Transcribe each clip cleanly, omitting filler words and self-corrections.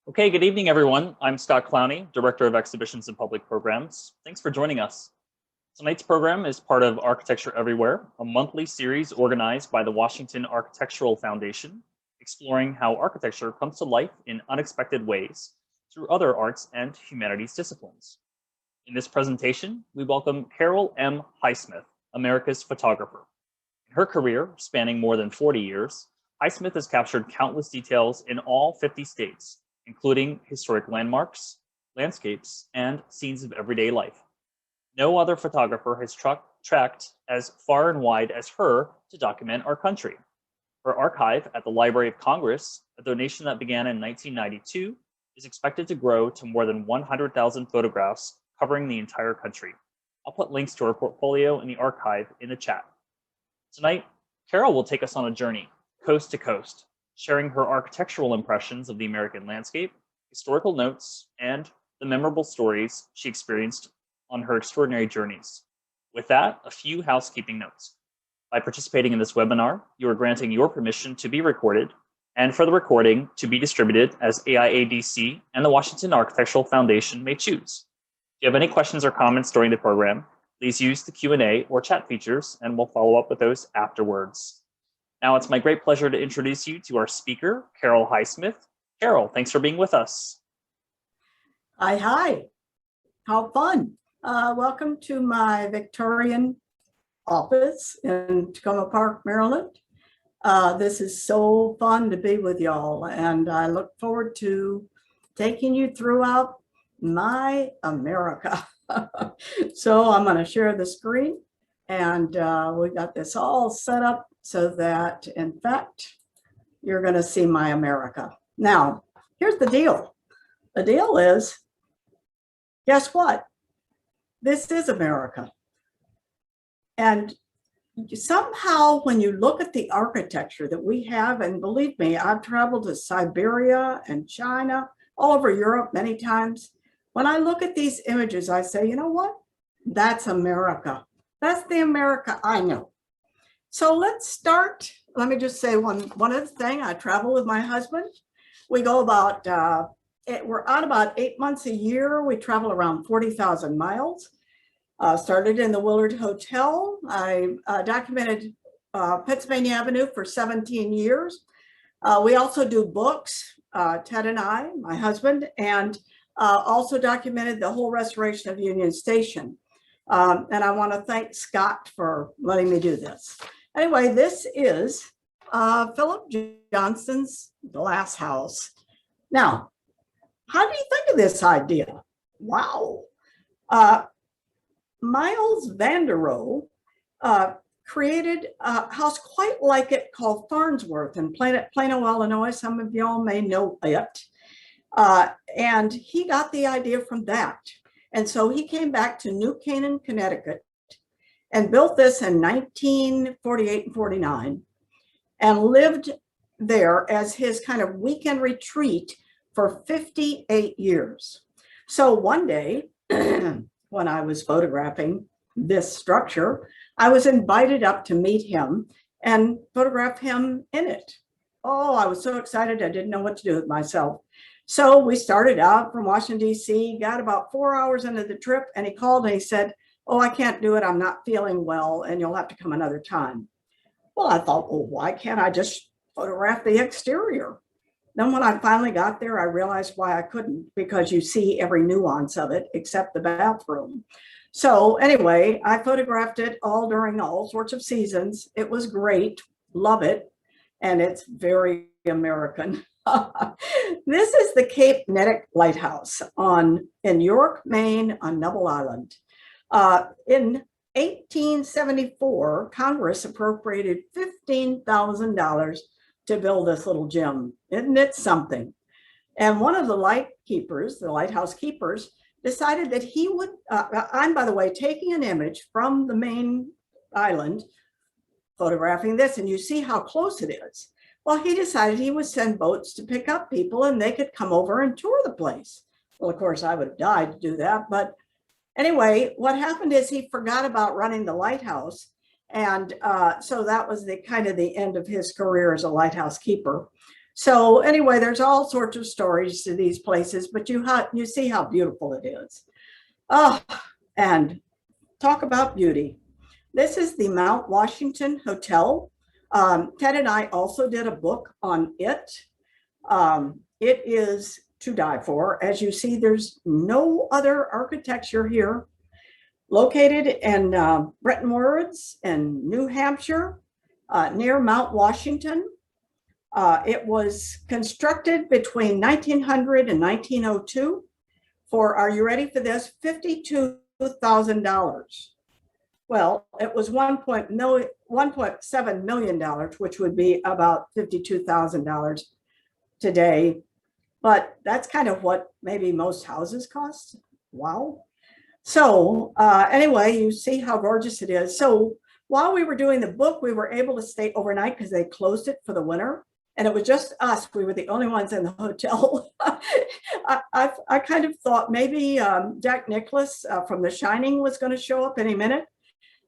Okay, good evening, everyone. I'm Scott Clowney, Director of Exhibitions and Public Programs. Thanks for joining us. Tonight's program is part of Architecture Everywhere, a monthly series organized by the Washington Architectural Foundation, exploring how architecture comes to life in unexpected ways through other arts and humanities disciplines. In this presentation, we welcome Carol M. Highsmith, America's photographer. In her career, spanning more than 40 years, Highsmith has captured countless details in all 50 states, including historic landmarks, landscapes, and scenes of everyday life. No other photographer has tracked as far and wide as her to document our country. Her archive at the Library of Congress, a donation that began in 1992, is expected to grow to more than 100,000 photographs covering the entire country. I'll put links to her portfolio in the archive in the chat. Tonight, Carol will take us on a journey, coast to coast, sharing her architectural impressions of the American landscape, historical notes, and the memorable stories she experienced on her extraordinary journeys. With that, a few housekeeping notes. By participating in this webinar, you are granting your permission to be recorded and for the recording to be distributed as AIADC and the Washington Architectural Foundation may choose. If you have any questions or comments during the program, please use the Q&A or chat features and we'll follow up with those afterwards. Now it's my great pleasure to introduce you to our speaker, Carol Highsmith. Carol, thanks for being with us. Hi. How fun. Welcome to my Victorian office in Tacoma Park, Maryland. This is so fun to be with y'all, and I look forward to taking you throughout my America. So I'm going to share the screen, and we got this all set up so that, in fact, you're going to see my America. Now, here's the deal. The deal is, guess what? This is America. And somehow, when you look at the architecture that we have, and believe me, I've traveled to Siberia and China, all over Europe many times. When I look at these images, I say, you know what? That's America. That's the America I know. So let's start. Let me just say one other thing. I travel with my husband. We go about, we're out about 8 months a year. We travel around 40,000 miles. Started in the Willard Hotel. I documented Pennsylvania Avenue for 17 years. We also do books, Ted and I, my husband, and also documented the whole restoration of Union Station. And I want to thank Scott for letting me do this. Anyway, this is Phillip Johnson's glass house. Now, how do you think of this idea? Wow. Miles Vanderohe created a house quite like it called Farnsworth in Plano, Illinois. Some of y'all may know it. And he got the idea from that. And so he came back to New Canaan, Connecticut, and built this in 1948 and 49, and lived there as his kind of weekend retreat for 58 years. So one day, when I was photographing this structure, I was invited up to meet him and photograph him in it. Oh, I was so excited, I didn't know what to do with myself. So we started out from Washington, D.C., got about 4 hours into the trip, and he called and he said, oh, I can't do it. I'm not feeling well, and you'll have to come another time. Well, I thought, well, why can't I just photograph the exterior? Then when I finally got there, I realized why I couldn't, because you see every nuance of it except the bathroom. So anyway, I photographed it all during all sorts of seasons. It was great. Love it. And it's very American. This is the Cape Nettic Lighthouse in York, Maine, on Neville Island. In 1874, Congress appropriated $15,000 to build this little gem. Isn't it something? And one of the lighthouse keepers, decided that he would, I'm, by the way, taking an image from the main island, photographing this, and you see how close it is. Well, he decided he would send boats to pick up people and they could come over and tour the place. Well, of course, I would have died to do that. But anyway, what happened is he forgot about running the lighthouse. And so that was the kind of the end of his career as a lighthouse keeper. So anyway, there's all sorts of stories to these places, but you see how beautiful it is. Oh, and talk about beauty. This is the Mount Washington Hotel. Ted and I also did a book on it. It is to die for. As you see, there's no other architecture here. Located in Bretton Woods in New Hampshire, near Mount Washington. It was constructed between 1900 and 1902 for, are you ready for this, $52,000. Well, it was $1.7 million, which would be about $52,000 today. But that's kind of what maybe most houses cost. Wow. So anyway, you see how gorgeous it is. So while we were doing the book, we were able to stay overnight because they closed it for the winter. And it was just us. We were the only ones in the hotel. I kind of thought maybe Jack Nicklaus from The Shining was going to show up any minute.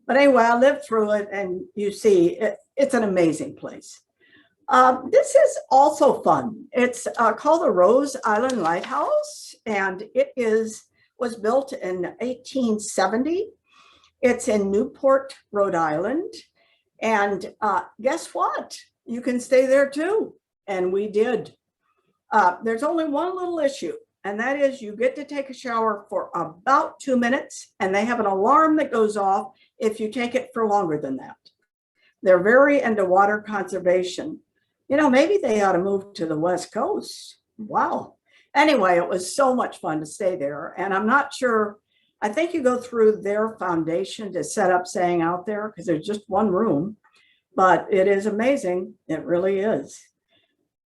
But anyway, I lived through it, and you see, it's an amazing place. This is also fun. It's called the Rose Island Lighthouse, and it was built in 1870. It's in Newport, Rhode Island. And guess what? You can stay there too. And we did. There's only one little issue, and that is you get to take a shower for about 2 minutes, and they have an alarm that goes off if you take it for longer than that. They're very into water conservation. You know, maybe they ought to move to the West Coast. Wow. Anyway, it was so much fun to stay there. And I'm not sure, I think you go through their foundation to set up staying out there because there's just one room. But it is amazing. It really is.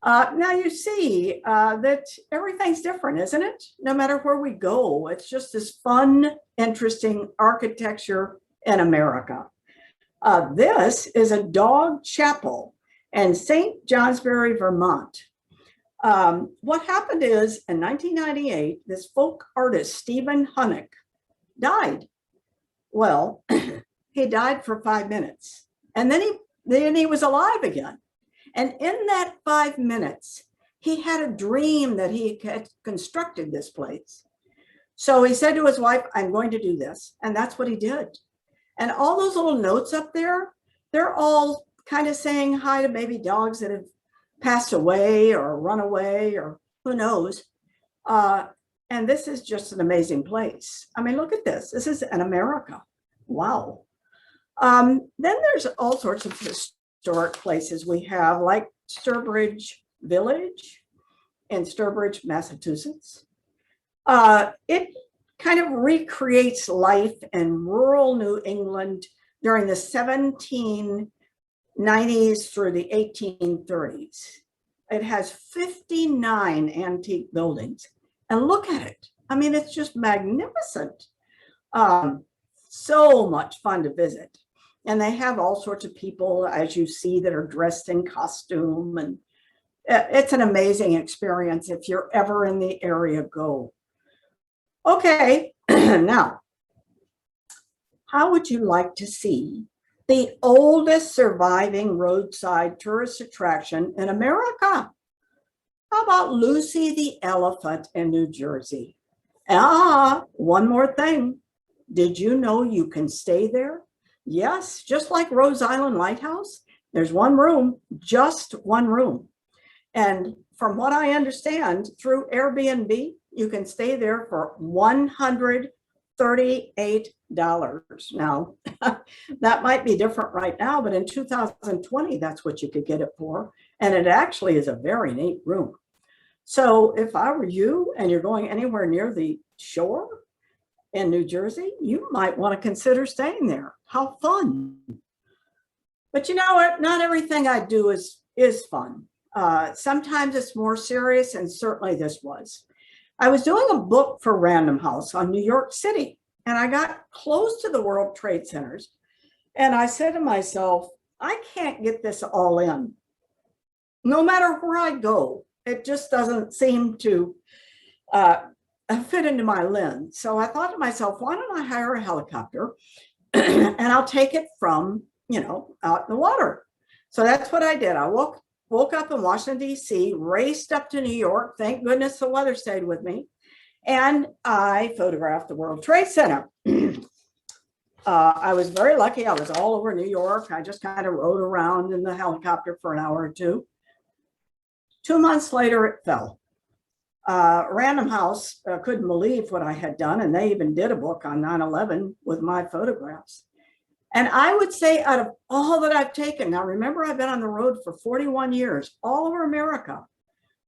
Now you see that everything's different, isn't it? No matter where we go, it's just this fun, interesting architecture in America. This is a dog chapel in St. Johnsbury, Vermont. What happened is in 1998, this folk artist, Stephen Hunnick, died. Well, he died for 5 minutes, and then he was alive again. And in that 5 minutes, he had a dream that he had constructed this place. So he said to his wife, I'm going to do this. And that's what he did. And all those little notes up there, they're all kind of saying hi to maybe dogs that have passed away or run away or who knows. And this is just an amazing place. I mean, look at this. This is in America. Wow. Then there's all sorts of historic places we have, like Sturbridge Village in Sturbridge, Massachusetts. It kind of recreates life in rural New England during the 1790s through the 1830s. It has 59 antique buildings. And look at it. I mean, it's just magnificent. So much fun to visit. And they have all sorts of people, as you see, that are dressed in costume. And it's an amazing experience. If you're ever in the area, go. Okay, now, how would you like to see the oldest surviving roadside tourist attraction in America? How about Lucy the Elephant in New Jersey? One more thing. Did you know you can stay there? Yes, just like Rose Island Lighthouse, there's one room, just one room. And from what I understand, through Airbnb, you can stay there for $138. Now, that might be different right now, but in 2020, that's what you could get it for. And it actually is a very neat room. So if I were you and you're going anywhere near the shore in New Jersey, you might want to consider staying there. How fun. But you know what? Not everything I do is fun. Sometimes it's more serious, and certainly this was. I was doing a book for Random House on New York City, and I got close to the World Trade Centers, and I said to myself, I can't get this all in. No matter where I go, it just doesn't seem to fit into my lens. So I thought to myself, why don't I hire a helicopter and I'll take it from, out in the water. So that's what I did. I woke up in Washington, D.C., raced up to New York. Thank goodness the weather stayed with me. And I photographed the World Trade Center. I was very lucky. I was all over New York. I just kind of rode around in the helicopter for an hour or two. 2 months later, it fell. Random House couldn't believe what I had done, and they even did a book on 9/11 with my photographs. And I would say out of all that I've taken, now remember I've been on the road for 41 years, all over America,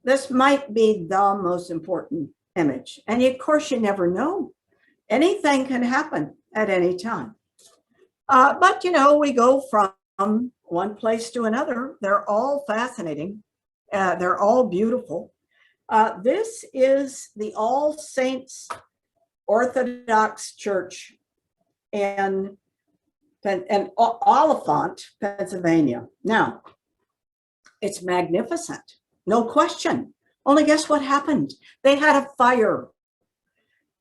this might be the most important image. And of course, you never know. Anything can happen at any time. But, you know, we go from one place to another. They're all fascinating. They're all beautiful. This is the All Saints Orthodox Church in Oliphant, Pennsylvania. Now, it's magnificent, no question. Only guess what happened? They had a fire.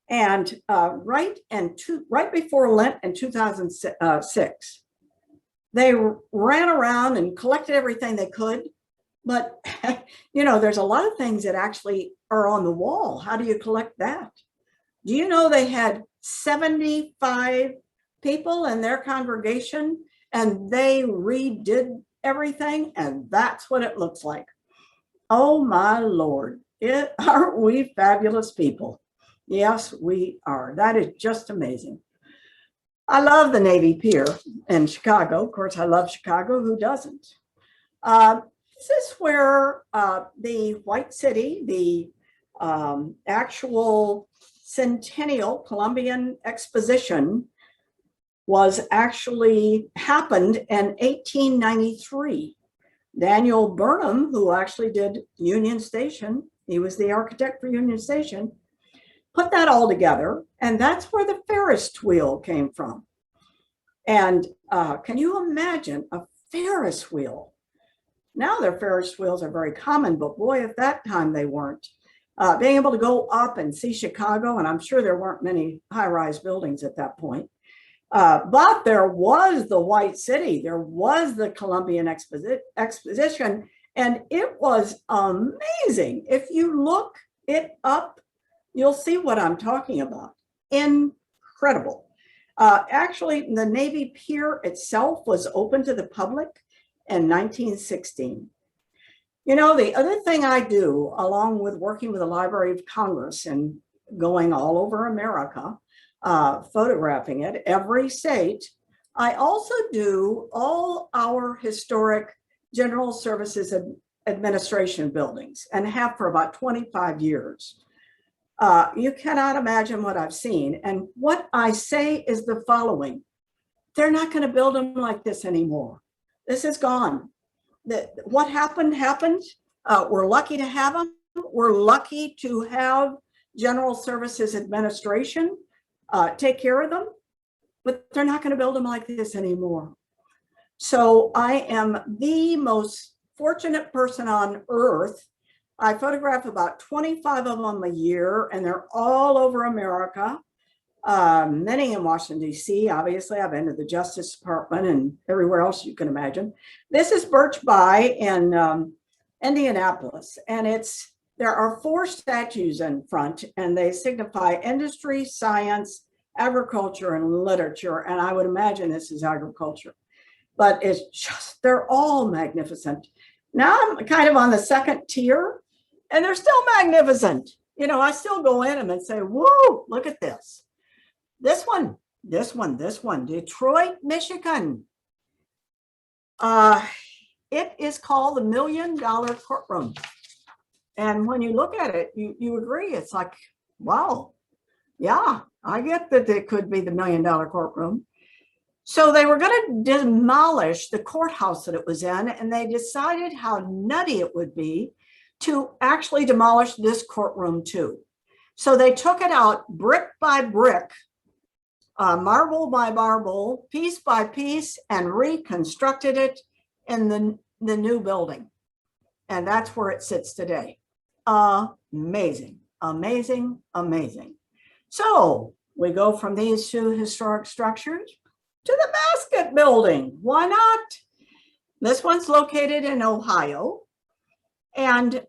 And right before Lent in 2006, they ran around and collected everything they could. But, you know, there's a lot of things that actually are on the wall. How do you collect that? Do you know they had 75 people in their congregation and they redid everything? And that's what it looks like. Oh, my Lord. Aren't we fabulous people? Yes, we are. That is just amazing. I love the Navy Pier in Chicago. Of course, I love Chicago. Who doesn't? This is where the White City, the actual centennial Colombian Exposition was actually happened in 1893. Daniel Burnham, who actually did Union Station, he was the architect for Union Station, put that all together. And that's where the Ferris wheel came from. And can you imagine a Ferris wheel? Now their Ferris wheels are very common, but boy, at that time they weren't. Being able to go up and see Chicago, and I'm sure there weren't many high-rise buildings at that point, but there was the White City, there was the Colombian Exposition, and it was amazing. If you look it up, you'll see what I'm talking about. Incredible. Actually, the Navy Pier itself was open to the public in 1916. You know, the other thing I do, along with working with the Library of Congress and going all over America, photographing it, every state, I also do all our historic General Services Administration buildings and have for about 25 years. You cannot imagine what I've seen. And what I say is the following: they're not going to build them like this anymore. This is gone. What happened, happened. We're lucky to have them. We're lucky to have General Services Administration take care of them, but they're not going to build them like this anymore. So I am the most fortunate person on earth. I photograph about 25 of them a year, and they're all over America. Many in Washington, D.C. Obviously, I've been to the Justice Department and everywhere else you can imagine. This is Birch Bayh in Indianapolis, and there are 4 statues in front, and they signify industry, science, agriculture, and literature. And I would imagine this is agriculture, but it's just, they're all magnificent. Now I'm kind of on the second tier, and they're still magnificent. You know, I still go in them and say, whoa, look at this. This one, Detroit, Michigan. It is called the $1 Million Courtroom. And when you look at it, you agree. It's like, wow, yeah, I get that it could be the $1 Million Courtroom. So they were going to demolish the courthouse that it was in, and they decided how nutty it would be to actually demolish this courtroom too. So they took it out brick by brick, marble by marble, piece by piece, and reconstructed it in the new building. And that's where it sits today. Amazing, amazing, amazing. So we go from these 2 historic structures to the basket building. Why not? This one's located in Ohio. And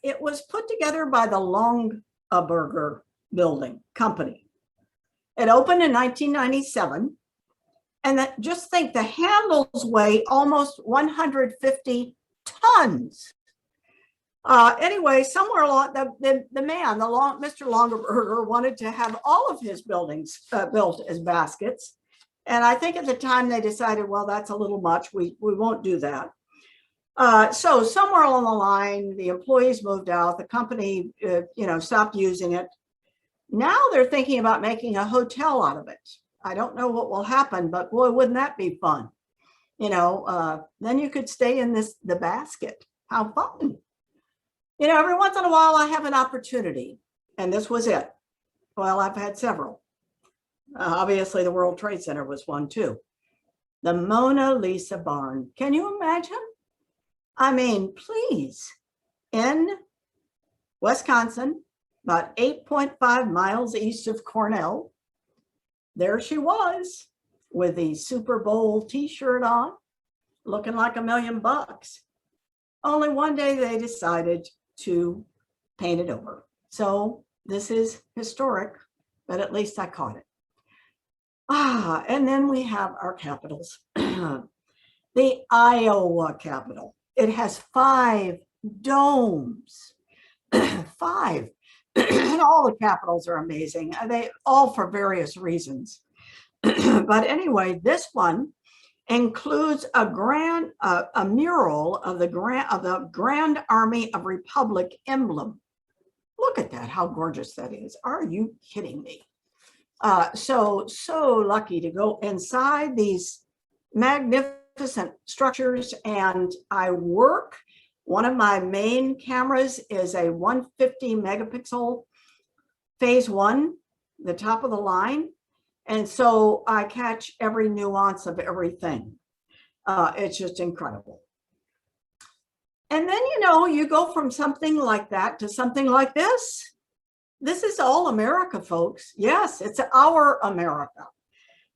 it was put together by the Longaberger Building Company. It opened in 1997. And that, just think, the handles weigh almost 150 tons. Anyway, somewhere along the man, Mr. Longaberger, wanted to have all of his buildings built as baskets. And I think at the time they decided, well, that's a little much. We won't do that. So somewhere along the line, the employees moved out. The company, stopped using it. Now they're thinking about making a hotel out of it. I don't know what will happen, but boy, wouldn't that be fun? Then you could stay in the basket. How fun. Every once in a while I have an opportunity, and this was it. Well, I've had several. Obviously, the World Trade Center was one too. The Mona Lisa barn. Can you imagine? I mean, please, in Wisconsin, about 8.5 miles east of Cornell, there she was with the Super Bowl t-shirt on, looking like $1 million. Only one day they decided to paint it over. So this is historic, but at least I caught it. And then we have our capitals. The Iowa Capitol. It has 5 domes. 5. And all the capitals are amazing. They all for various reasons. But anyway, this one includes a mural of the Grand Army of Republic emblem. Look at that, how gorgeous that is. Are you kidding me? So lucky to go inside these magnificent structures, and I work. One of my main cameras is a 150 megapixel phase 1, the top of the line. And so I catch every nuance of everything. It's just incredible. And then, you go from something like that to something like this. This is all America, folks. Yes, it's our America.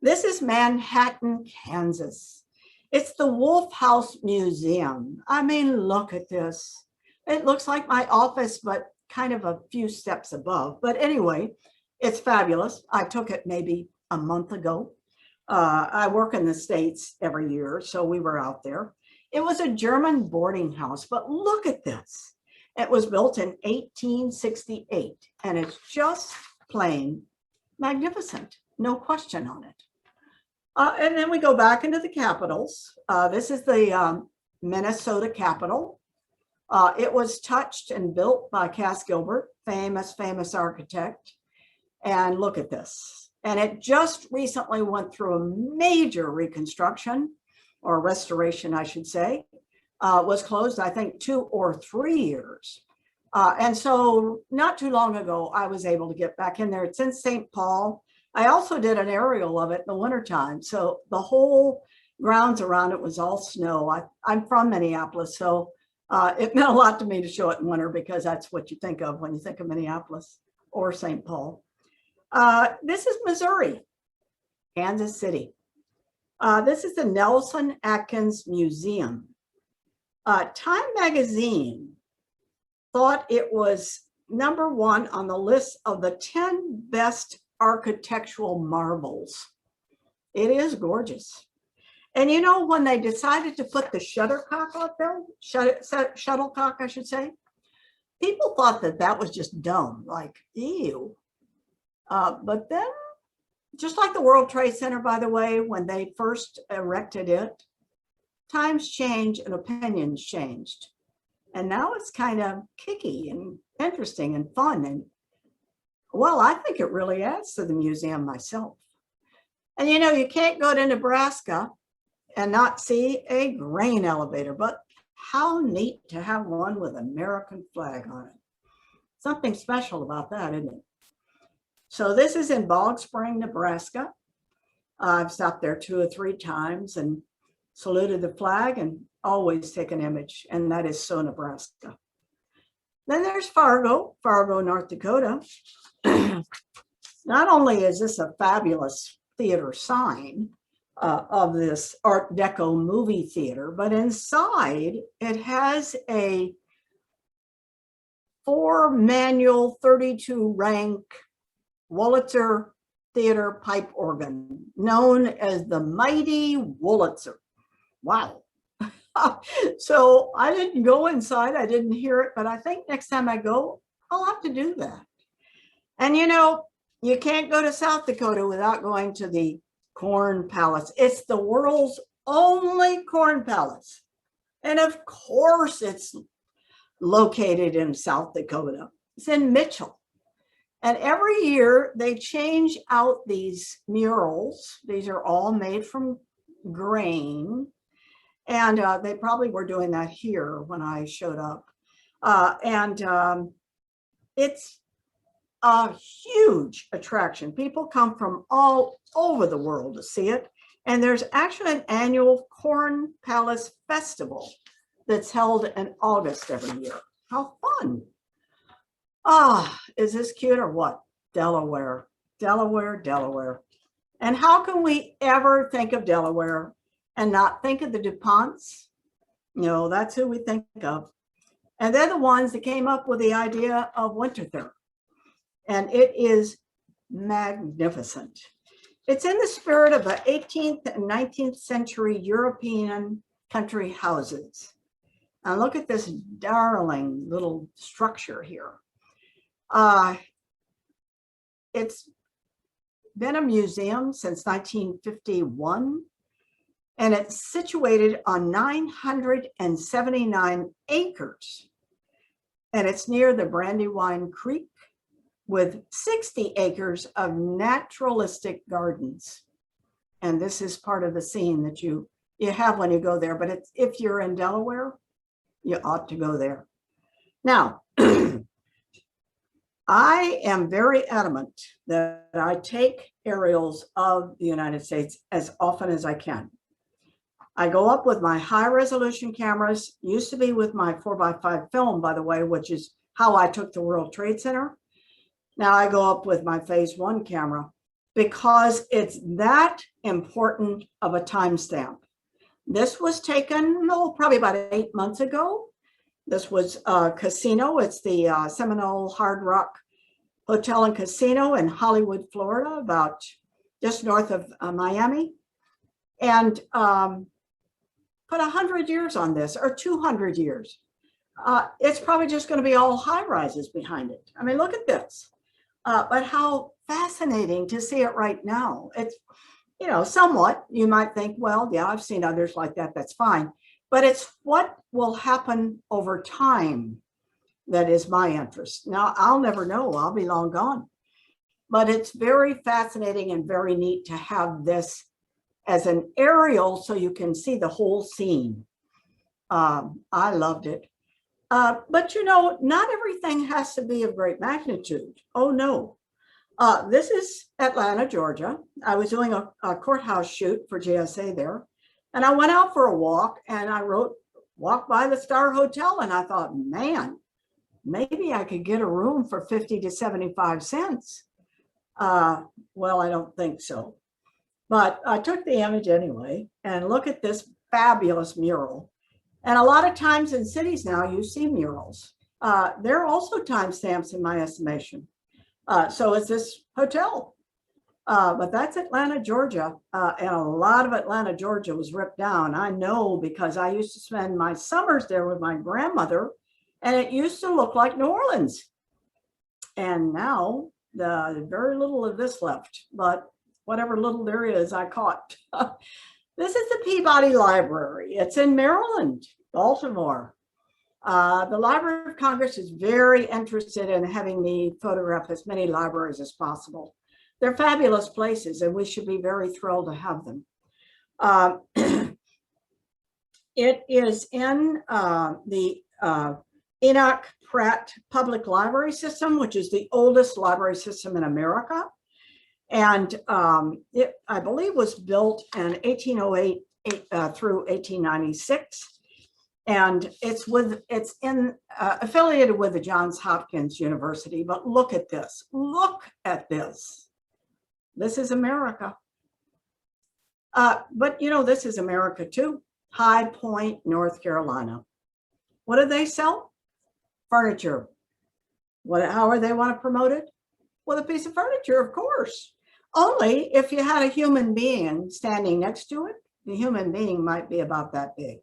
This is Manhattan, Kansas. It's the Wolf House Museum. I mean, look at this. It looks like my office, but kind of a few steps above. But anyway, it's fabulous. I took it maybe a month ago. I work in the States every year, so we were out there. It was a German boarding house, but look at this. It was built in 1868, and it's just plain magnificent. No question on it. And then we go back into the capitals. This is the Minnesota Capitol. It was touched and built by Cass Gilbert, famous architect. And look at this. And it just recently went through a major reconstruction, or restoration, I should say. Was closed, I think, 2 or 3 years. And so not too long ago, I was able to get back in there. It's in St. Paul. I also did an aerial of it in the wintertime. So the whole grounds around it was all snow. I'm from Minneapolis, so it meant a lot to me to show it in winter, because that's what you think of when you think of Minneapolis or St. Paul. This is Missouri, Kansas City. This is the Nelson Atkins Museum. Time magazine thought it was #1 on the list of the 10 best architectural marvels. It is gorgeous. And when they decided to put the shuttlecock out there, shuttlecock, I should say, people thought that was just dumb, like, ew. But then, just like the World Trade Center, by the way, when they first erected it, times change and opinions changed. And now it's kind of kicky and interesting and fun. And well, I think it really adds to the museum myself. And you can't go to Nebraska and not see a grain elevator, but how neat to have one with American flag on it. Something special about that, isn't it? So this is in Bog Spring, Nebraska. I've stopped there 2 or 3 times and saluted the flag and always take an image, and that is so Nebraska. Then there's Fargo, North Dakota. Not only is this a fabulous theater sign of this Art Deco movie theater, but inside it has a 4 manual 32 rank Wurlitzer theater pipe organ known as the mighty Wurlitzer. Wow. So I didn't go inside, I didn't hear it, but I think next time I go, I'll have to do that. And you know, you can't go to South Dakota without going to the Corn Palace. It's the world's only corn palace. And of course it's located in South Dakota. It's in Mitchell. And every year they change out these murals. These are all made from grain. And they probably were doing that here when I showed up. It's a huge attraction. People come from all over the world to see it. And there's actually an annual Corn Palace Festival that's held in August every year. How fun. Ah, is this cute or what? Delaware, Delaware, Delaware. And how can we ever think of Delaware and not think of the DuPonts? No, that's who we think of. And they're the ones that came up with the idea of Winterthur. And it is magnificent. It's in the spirit of the 18th and 19th century European country houses. And look at this darling little structure here. It's been a museum since 1951, and it's situated on 979 acres. And it's near the Brandywine Creek with 60 acres of naturalistic gardens. And this is part of the scene that you have when you go there, but if you're in Delaware, you ought to go there. Now, I am very adamant that I take aerials of the United States as often as I can. I go up with my high resolution cameras, used to be with my 4x5 film, by the way, which is how I took the World Trade Center. Now I go up with my phase 1 camera because it's that important of a timestamp. This was taken, probably about 8 months ago. This was a casino. It's the Seminole Hard Rock Hotel and Casino in Hollywood, Florida, about just north of Miami. And put 100 years on this, or 200 years. It's probably just going to be all high rises behind it. I mean, look at this. But how fascinating to see it right now. It's, you know, somewhat, you might think, well, yeah, I've seen others like that, that's fine. But it's what will happen over time that is my interest. Now, I'll never know, I'll be long gone. But it's very fascinating and very neat to have this as an aerial so you can see the whole scene. I loved it. But you know, not everything has to be of great magnitude. Oh no. This is Atlanta, Georgia. I was doing a courthouse shoot for GSA there. And I went out for a walk and I walked by the Star Hotel and I thought, man, maybe I could get a room for 50 to 75 cents. Well, I don't think so. But I took the image anyway, and look at this fabulous mural. And a lot of times in cities now, you see murals. There are also timestamps in my estimation. So is this hotel. But that's Atlanta, Georgia. And a lot of Atlanta, Georgia was ripped down. I know because I used to spend my summers there with my grandmother, and it used to look like New Orleans. And now very little of this left, but whatever little there is, I caught. This is the Peabody Library. It's in Maryland, Baltimore. The Library of Congress is very interested in having me photograph as many libraries as possible. They're fabulous places, and we should be very thrilled to have them. It is in the Enoch Pratt Public Library System, which is the oldest library system in America. And it, I believe, was built in 1808 through 1896. And it's affiliated with the Johns Hopkins University. But look at this. Look at this. This is America. But you know, this is America too. High Point, North Carolina. What do they sell? Furniture. How are they want to promote it? With a piece of furniture, of course. Only if you had a human being standing next to it, the human being might be about that big.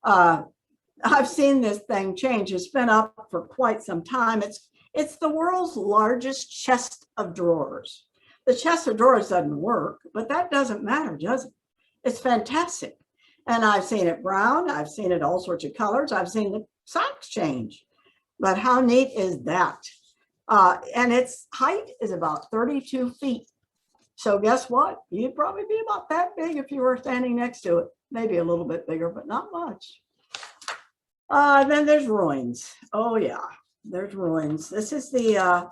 I've seen this thing change. It's been up for quite some time. It's the world's largest chest of drawers. The chest of drawers doesn't work, but that doesn't matter, does it? It's fantastic. And I've seen it brown. I've seen it all sorts of colors. I've seen the size change. But how neat is that? And its height is about 32 feet. So guess what? You'd probably be about that big if you were standing next to it. Maybe a little bit bigger, but not much. Then there's ruins. Oh yeah, there's ruins. This is the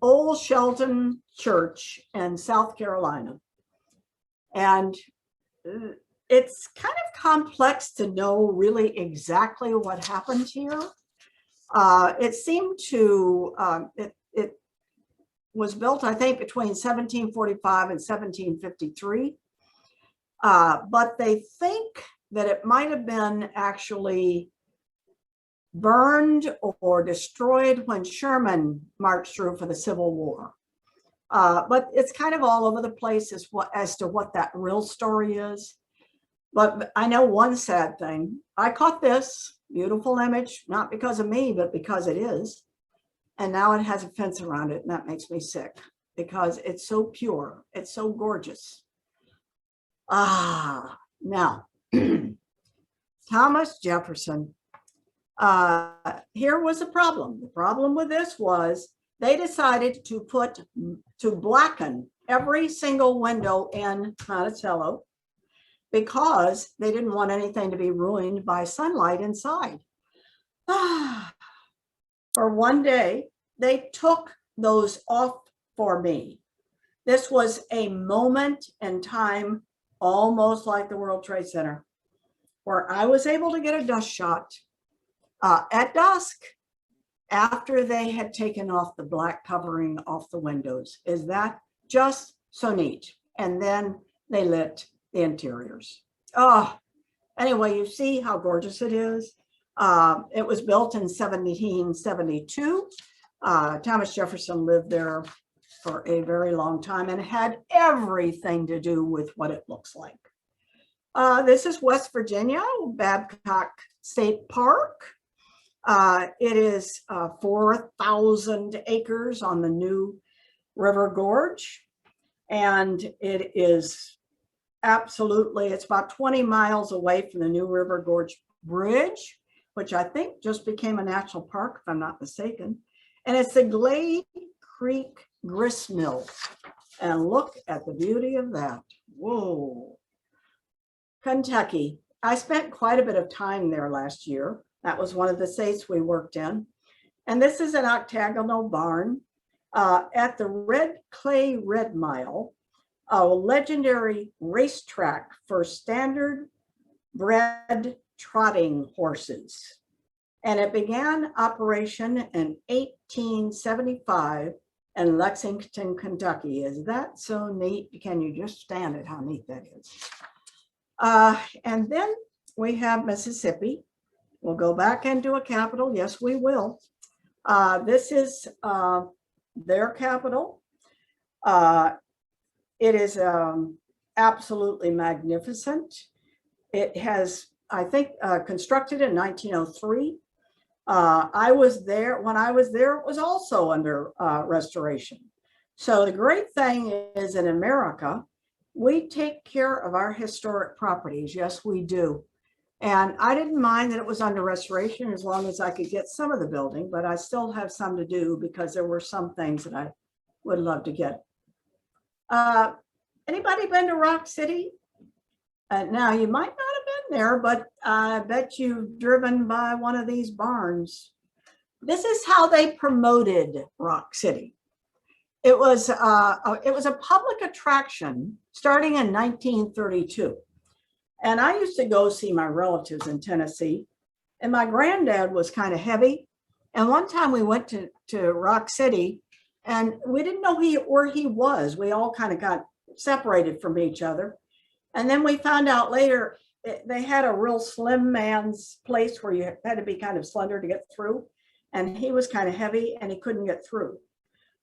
old Shelton Church in South Carolina. And it's kind of complex to know really exactly what happened here. It seemed to, it was built, I think, between 1745 and 1753. But they think that it might have been actually burned or destroyed when Sherman marched through for the Civil War. But it's kind of all over the place as to what that real story is. But I know one sad thing. I caught this beautiful image, not because of me, but because it is. And now it has a fence around it, and that makes me sick because it's so pure. It's so gorgeous. Now, Thomas Jefferson. Here was a problem. The problem with this was they decided to blacken every single window in Monticello because they didn't want anything to be ruined by sunlight inside. For one day, they took those off for me. This was a moment in time, almost like the World Trade Center, where I was able to get a dust shot at dusk after they had taken off the black covering off the windows. Is that just so neat? And then they lit the interiors. Anyway, you see how gorgeous it is. It was built in 1772. Thomas Jefferson lived there for a very long time and had everything to do with what it looks like. This is West Virginia, Babcock State Park. It is 4,000 acres on the New River Gorge. And it is absolutely, it's about 20 miles away from the New River Gorge Bridge, which I think just became a national park, if I'm not mistaken. And it's the Glade Creek Grist Mill. And look at the beauty of that. Whoa. Kentucky. I spent quite a bit of time there last year. That was one of the states we worked in. And this is an octagonal barn at the Red Clay Red Mile, a legendary racetrack for standard bred trotting horses. And it began operation in 1875 in Lexington, Kentucky. Is that so neat? Can you just stand it, how neat that is? And then we have Mississippi. We'll go back into a capital. Yes, we will. This is their capital. It is absolutely magnificent. It has, I think, constructed in 1903. I was there. When I was there, it was also under restoration. So the great thing is in America, we take care of our historic properties. Yes, we do. And I didn't mind that it was under restoration as long as I could get some of the building, but I still have some to do because there were some things that I would love to get. Anybody been to Rock City? Now, you might not have been there, but I bet you've driven by one of these barns. This is how they promoted Rock City. It was a public attraction starting in 1932. And I used to go see my relatives in Tennessee, and my granddad was kind of heavy. And one time we went to Rock City, and we didn't know where he was. We all kind of got separated from each other. And then we found out later they had a real slim man's place where you had to be kind of slender to get through. and he was kind of heavy and he couldn't get through.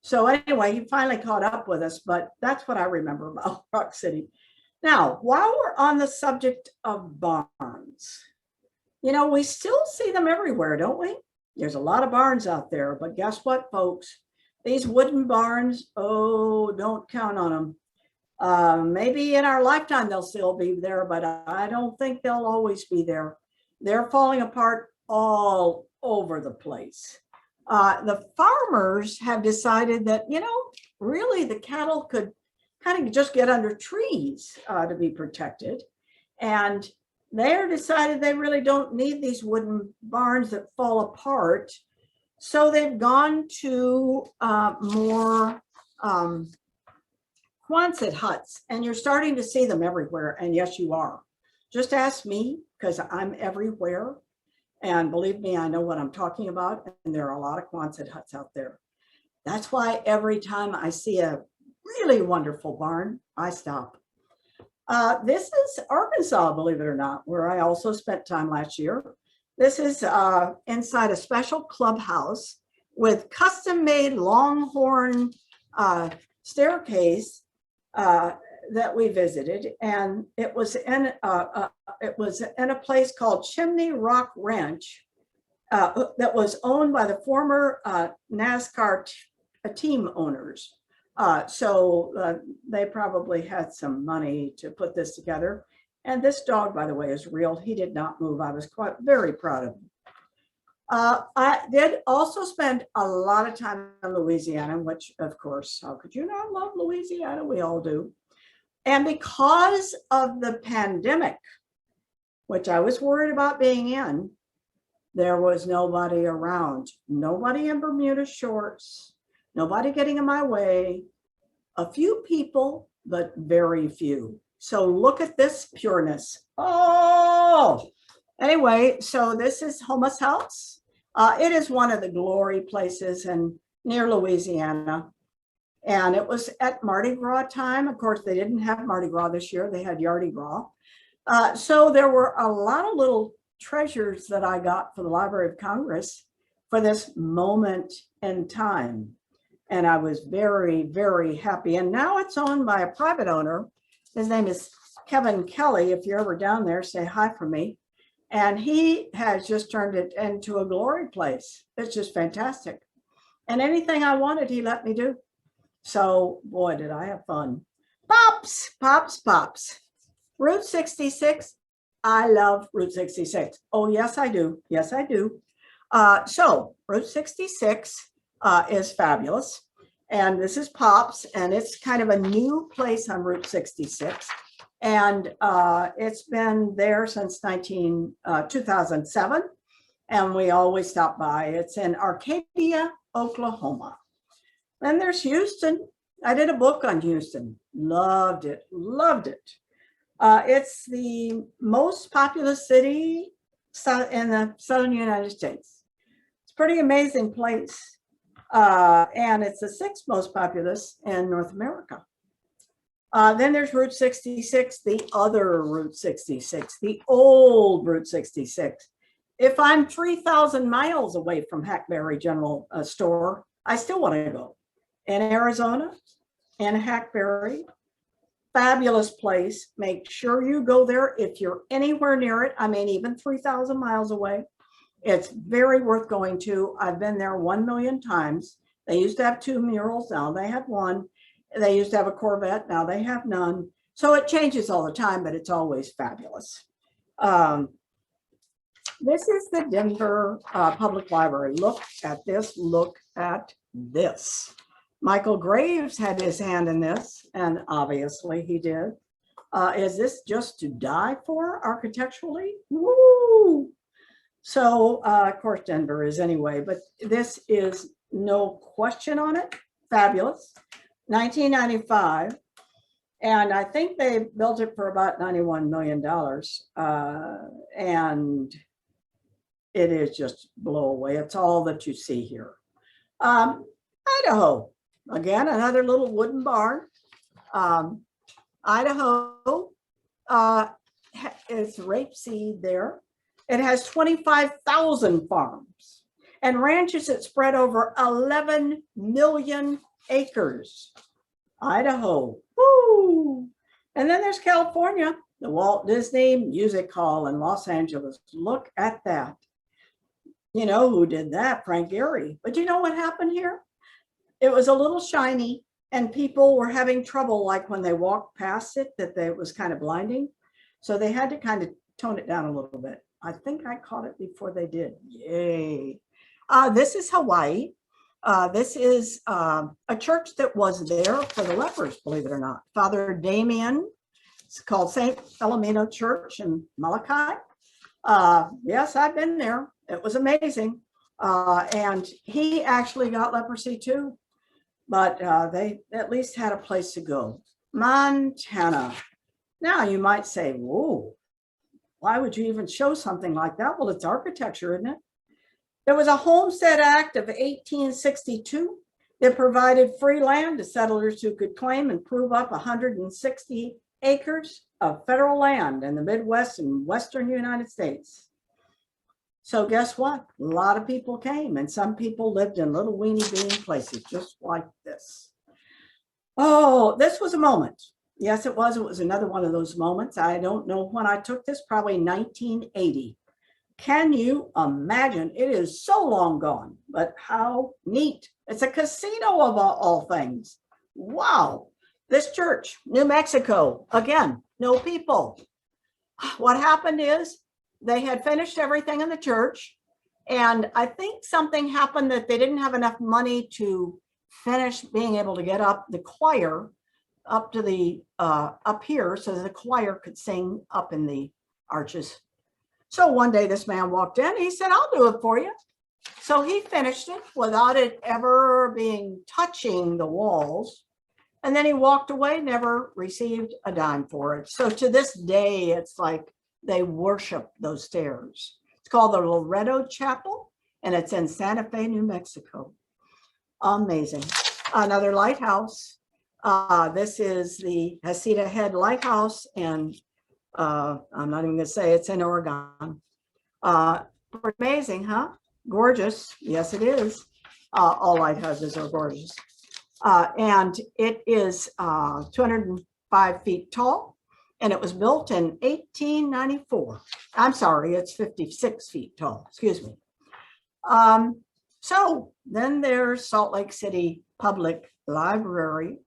So anyway, he finally caught up with us, but that's what I remember about Rock City. Now, while we're on the subject of barns, you know, we still see them everywhere, don't we? There's a lot of barns out there, but guess what, folks? These wooden barns, oh, don't count on them. Maybe in our lifetime they'll still be there, but I don't think they'll always be there. They're falling apart all over the place. The farmers have decided that, you know, really the cattle could kind of just get under trees to be protected. And they're decided they really don't need these wooden barns that fall apart. So they've gone to more Quonset huts, and you're starting to see them everywhere. And yes, you are. Just ask me, because I'm everywhere. And believe me, I know what I'm talking about. And there are a lot of Quonset huts out there. That's why every time I see a really wonderful barn, I stop. This is Arkansas, believe it or not, where I also spent time last year. This is inside a special clubhouse with custom-made Longhorn staircase that we visited, and it was in a place called Chimney Rock Ranch that was owned by the former NASCAR team owners. So they probably had some money to put this together. And this dog, by the way, is real. He did not move. I was very proud of him. I did also spend a lot of time in Louisiana, which, of course, how could you not love Louisiana? We all do. And because of the pandemic, which I was worried about being in, there was nobody around. Nobody in Bermuda shorts. Nobody getting in my way. A few people, but very few. So look at this pureness. Oh, anyway, so this is Hummus House. It is one of the glory places near Louisiana. And it was at Mardi Gras time. Of course, they didn't have Mardi Gras this year. They had Yardi Gras. So there were a lot of little treasures that I got for the Library of Congress for this moment in time. And I was very, very happy. And now it's owned by a private owner. His name is Kevin Kelly. If you're ever down there, say hi for me. And he has just turned it into a glory place. It's just fantastic. And anything I wanted, he let me do. So, boy, did I have fun. Pops, pops, pops. Route 66. I love Route 66. Oh, yes, I do. Yes, I do. So Route 66 is fabulous. And this is Pops, and it's kind of a new place on Route 66. And it's been there since 2007. And we always stop by. It's in Arcadia, Oklahoma. Then there's Houston. I did a book on Houston. Loved it. Loved it. It's the most populous city in the southern United States. It's a pretty amazing place. And it's the sixth most populous in North America. Then there's Route 66, the other Route 66, the old Route 66. If I'm 3,000 miles away from Hackberry General Store, I still want to go. In Arizona, in Hackberry, fabulous place. Make sure you go there if you're anywhere near it. I mean, even 3,000 miles away. It's very worth going to. I've been there 1 million times. They used to have 2 murals. Now they have 1. They used to have a Corvette. Now they have none. So it changes all the time, but it's always fabulous. This is the Denver Public Library. Look at this. Look at this. Michael Graves had his hand in this, and obviously he did. Is this just to die for architecturally? Woo! So, of course, Denver is anyway, but this is no question on it. Fabulous. 1995. And I think they built it for about $91 million. And it is just blow away. It's all that you see here. Idaho. Again, another little wooden barn. Idaho is rapeseed there. It has 25,000 farms. and ranches that spread over 11 million acres. Idaho, woo! And then there's California, the Walt Disney Music Hall in Los Angeles. Look at that. You know who did that? Frank Gehry. But you know what happened here? It was a little shiny and people were having trouble, like when they walked past it, that it was kind of blinding. So they had to kind of tone it down a little bit. I think I caught it before they did. Yay. This is Hawaii. This is a church that was there for the lepers, believe it or not. Father Damien, it's called St. Philomeno Church in Molokai. Yes, I've been there. It was amazing. And he actually got leprosy too, but they at least had a place to go. Montana. Now you might say, whoa, why would you even show something like that? Well, it's architecture, isn't it? There was a Homestead Act of 1862 that provided free land to settlers who could claim and prove up 160 acres of federal land in the Midwest and Western United States. So guess what? A lot of people came, and some people lived in little weeny bean places just like this. Oh, this was a moment. Yes, it was. It was another one of those moments. I don't know when I took this, probably 1980. Can you imagine? It is so long gone, but how neat. It's a casino of all things. Wow. This church, New Mexico, again, no people. What happened is they had finished everything in the church, and I think something happened that they didn't have enough money to finish being able to get up the choir up to the up here so that the choir could sing up in the arches. So one day this man walked in, he said, I'll do it for you. So he finished it without it ever touching the walls. And then he walked away, never received a dime for it. So to this day, it's like they worship those stairs. It's called the Loretto Chapel, and it's in Santa Fe, New Mexico. Amazing. Another lighthouse. This is the Aceta Head Lighthouse, and I'm not even going to say it's in Oregon. Amazing, huh? Gorgeous. Yes, it is. All lighthouses are gorgeous. And it is 205 feet tall, and it was built in 1894. I'm sorry, it's 56 feet tall. Excuse me. So then there's Salt Lake City Public Library.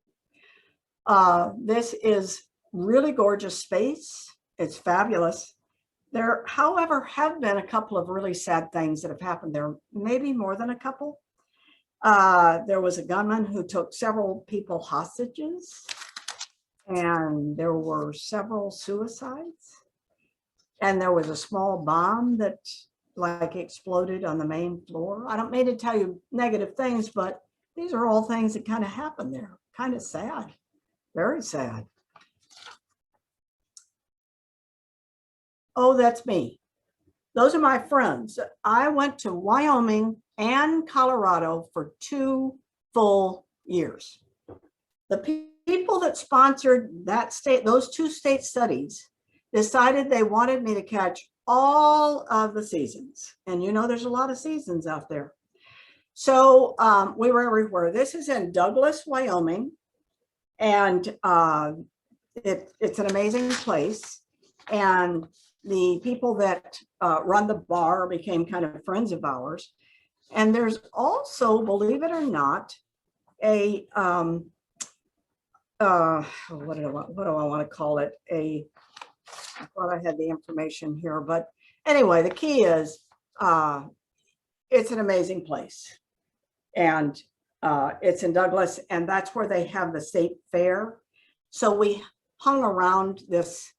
This is really gorgeous space. It's fabulous. There, however, have been a couple of really sad things that have happened there, maybe more than a couple. There was a gunman who took several people hostages, and there were several suicides, and there was a small bomb that like exploded on the main floor. I don't mean to tell you negative things, but these are all things that kind of happened there. Kind of sad, very sad. Oh, that's me. Those are my friends. I went to Wyoming and Colorado for 2 full years. The people that sponsored that state, those 2 state studies, decided they wanted me to catch all of the seasons. And you know, there's a lot of seasons out there. So we were everywhere. This is in Douglas, Wyoming. And it's an amazing place. And the people that run the bar became kind of friends of ours. And there's also, believe it or not, a, what do I want to call it? I thought I had the information here, but anyway, the key is it's an amazing place. And it's in Douglas, and that's where they have the state fair. So we hung around this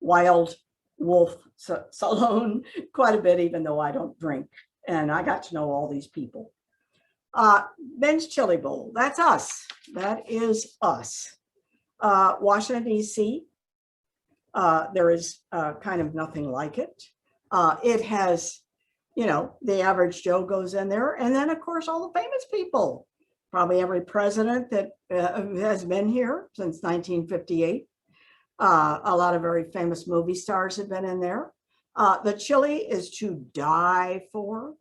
Wild Wolf Saloon quite a bit, even though I don't drink. And I got to know all these people. Ben's Chili Bowl, that's us. That is us. Washington, D.C., there is kind of nothing like it. It has, you know, the average Joe goes in there. And then, of course, all the famous people. Probably every president that has been here since 1958. A lot of very famous movie stars have been in there. The chili is to die for.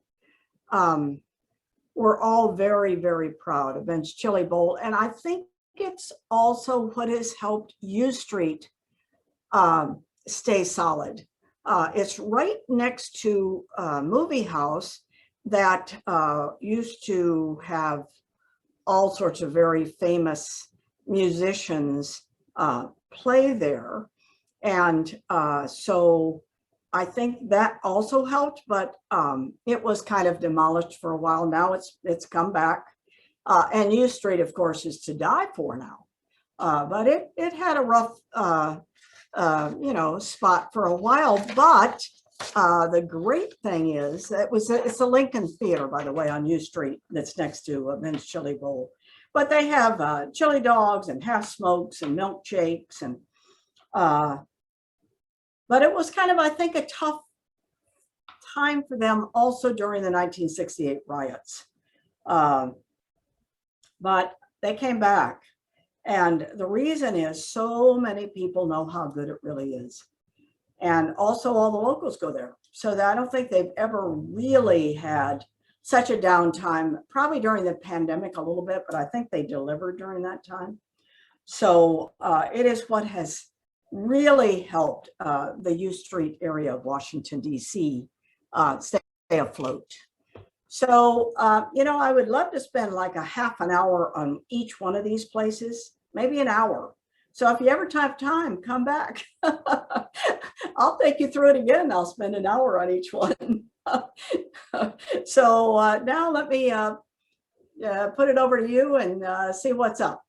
we're all very, very proud of Ben's Chili Bowl. And I think it's also what has helped U Street stay solid. It's right next to a movie house that used to have all sorts of very famous musicians play there. And so I think that also helped, but it was kind of demolished for a while. Now it's come back. And U Street, of course, is to die for now. But it had a rough, spot for a while. But the great thing is that it's a Lincoln Theater, by the way, on U Street that's next to Ben's Chili Bowl. But they have chili dogs and half smokes and milkshakes and but it was kind of, I think, a tough time for them also during the 1968 riots. But they came back. And the reason is so many people know how good it really is. And also all the locals go there. So that I don't think they've ever really had such a downtime, probably during the pandemic a little bit, but I think they delivered during that time. So it is what has really helped the U Street area of Washington, D.C. Stay afloat. So, I would love to spend like a half an hour on each one of these places, maybe an hour. So if you ever have time, come back. I'll take you through it again. I'll spend an hour on each one. So now let me put it over to you and see what's up.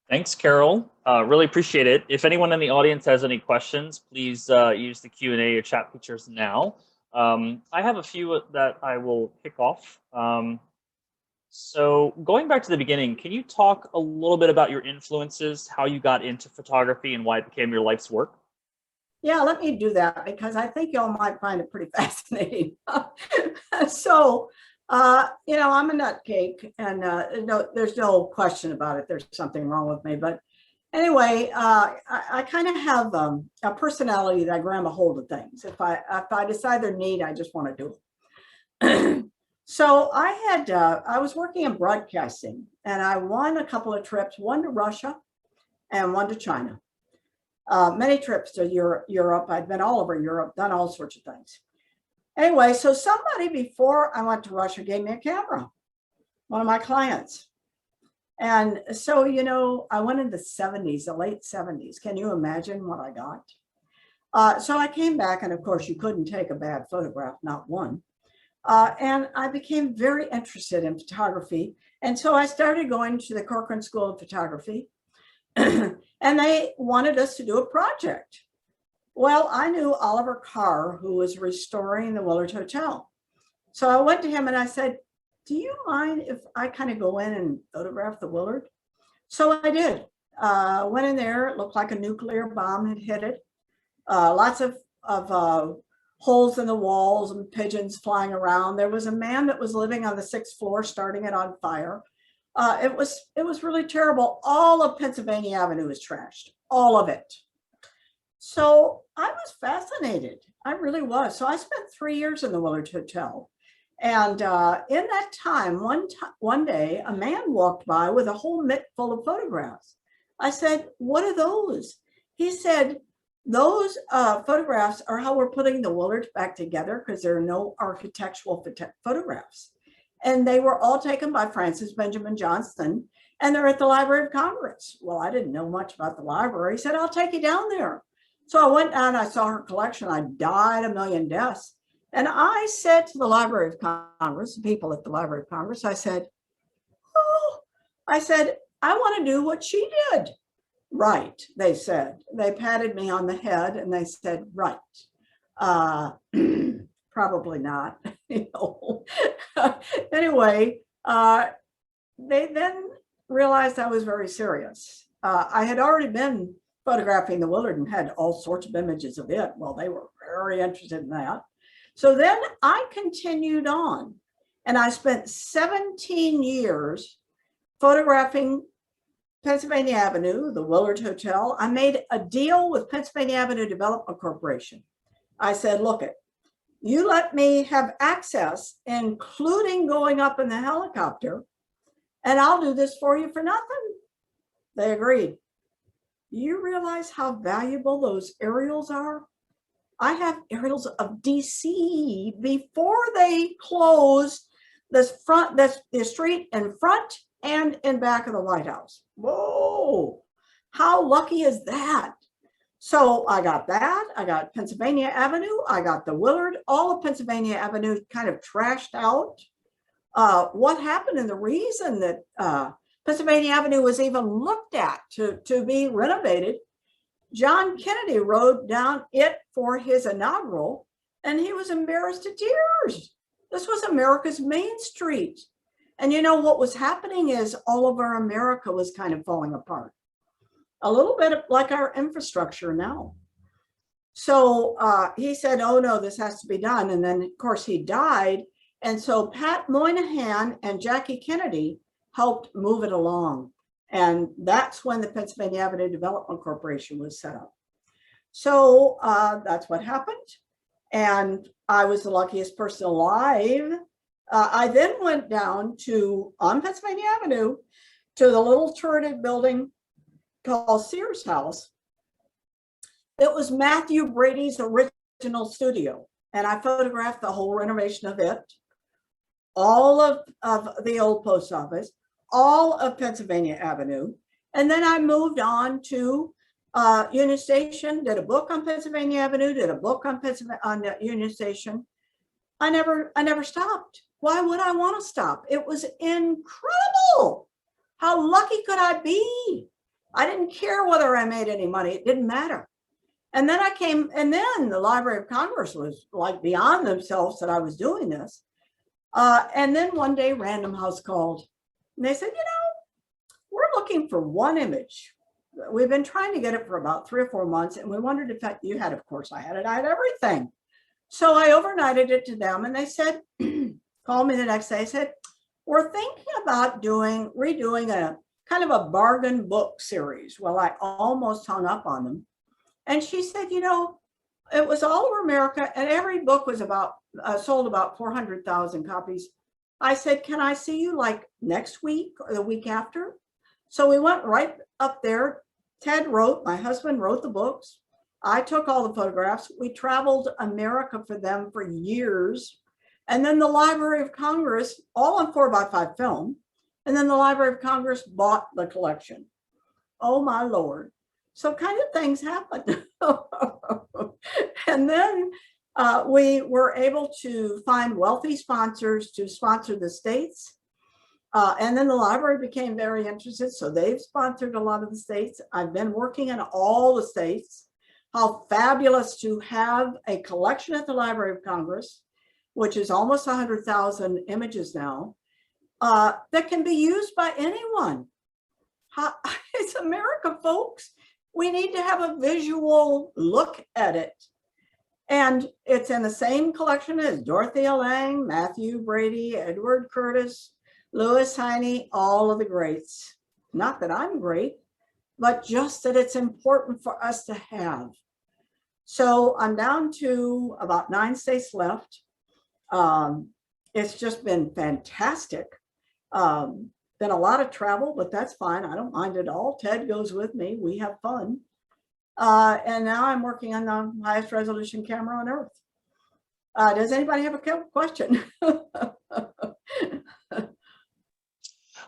Thanks, Carol. Really appreciate it. If anyone in the audience has any questions, please use the Q&A or chat features now. I have a few that I will kick off. So going back to the beginning, can you talk a little bit about your influences, how you got into photography and why it became your life's work? Yeah, let me do that because I think y'all might find it pretty fascinating. So, I'm a nutcake and there's no question about it. There's something wrong with me. But anyway, I kind of have a personality that I grab a hold of things. If I decide they're neat, I just want to do it. So I was working in broadcasting and I won a couple of trips, one to Russia and one to China. Many trips to Europe. I'd been all over Europe, done all sorts of things. Anyway, so somebody before I went to Russia gave me a camera, one of my clients. And so, I went in the 70s, the late 70s. Can you imagine what I got? So I came back, and of course, you couldn't take a bad photograph, not one. And I became very interested in photography. And so I started going to the Corcoran School of Photography. And they wanted us to do a project. Well, I knew Oliver Carr, who was restoring the Willard Hotel. So I went to him and I said, do you mind if I kind of go in and photograph the Willard? So I did. Went in there, it looked like a nuclear bomb had hit it. Lots of holes in the walls and pigeons flying around. There was a man that was living on the 6th floor, starting it on fire. It was really terrible. All of Pennsylvania Avenue was trashed, all of it. So I was fascinated. I really was. So I spent 3 years in the Willard Hotel. And in that time, one day, a man walked by with a whole mitt full of photographs. I said, what are those? He said, those photographs are how we're putting the Willard back together because there are no architectural photographs. And they were all taken by Francis Benjamin Johnston, and they're at the Library of Congress. Well, I didn't know much about the library. He said, I'll take you down there. So I went down, I saw her collection. I died a million deaths. And I said to the Library of Congress, the people at the Library of Congress, I said, I want to do what she did. Right, they said. They patted me on the head and they said, right. Probably not. Anyway, they then realized I was very serious. I had already been photographing the Willard and had all sorts of images of it. Well, they were very interested in that. So then I continued on and I spent 17 years photographing Pennsylvania Avenue, the Willard Hotel. I made a deal with Pennsylvania Avenue Development Corporation. I said, look, you let me have access, including going up in the helicopter, and I'll do this for you for nothing. They agreed. You realize how valuable those aerials are? I have aerials of DC before they closed the street in front and in back of the Lighthouse. Whoa, how lucky is that? So I got that. I got Pennsylvania Avenue. I got the Willard. All of Pennsylvania Avenue kind of trashed out. What happened, and the reason that Pennsylvania Avenue was even looked at to be renovated, John Kennedy rode down it for his inaugural, and he was embarrassed to tears. This was America's Main Street. And you know what was happening is all over America was kind of falling apart. A little bit like our infrastructure now. So he said, oh no, this has to be done. And then of course he died. And so Pat Moynihan and Jackie Kennedy helped move it along. And that's when the Pennsylvania Avenue Development Corporation was set up. So that's what happened. And I was the luckiest person alive. I then went down on Pennsylvania Avenue to the little turreted building called Sears House. It was Matthew Brady's original studio. And I photographed the whole renovation of it, all of the old post office, all of Pennsylvania Avenue. And then I moved on to Union Station, did a book on Pennsylvania Avenue, did a book on Union Station. I never stopped. Why would I want to stop? It was incredible. How lucky could I be? I didn't care whether I made any money. It didn't matter. And then then the Library of Congress was like beyond themselves that I was doing this. And then one day Random House called and they said, we're looking for one image. We've been trying to get it for about 3 or 4 months. And we wondered if you had, of course I had it. I had everything. So I overnighted it to them and they said, called me the next day. I said, we're thinking about redoing a kind of a bargain book series. Well, I almost hung up on them. And she said, it was all over America and every book was sold about 400,000 copies. I said, can I see you like next week or the week after? So we went right up there. My husband wrote the books. I took all the photographs. We traveled America for them for years. And then the Library of Congress, all on 4x5 film. And then the Library of Congress bought the collection. Oh my Lord. So kind of things happened. And then we were able to find wealthy sponsors to sponsor the states. And then the library became very interested. So they've sponsored a lot of the states. I've been working in all the states. How fabulous to have a collection at the Library of Congress, which is almost 100,000 images now, that can be used by anyone. It's America, folks. We need to have a visual look at it. And it's in the same collection as Dorothea Lange, Matthew Brady, Edward Curtis, Louis Heine, all of the greats. Not that I'm great, but just that it's important for us to have. So I'm down to about 9 states left. It's just been fantastic. Been a lot of travel, but that's fine. I don't mind at all. Ted goes with me. We have fun. And now I'm working on the highest resolution camera on earth. Does anybody have a question?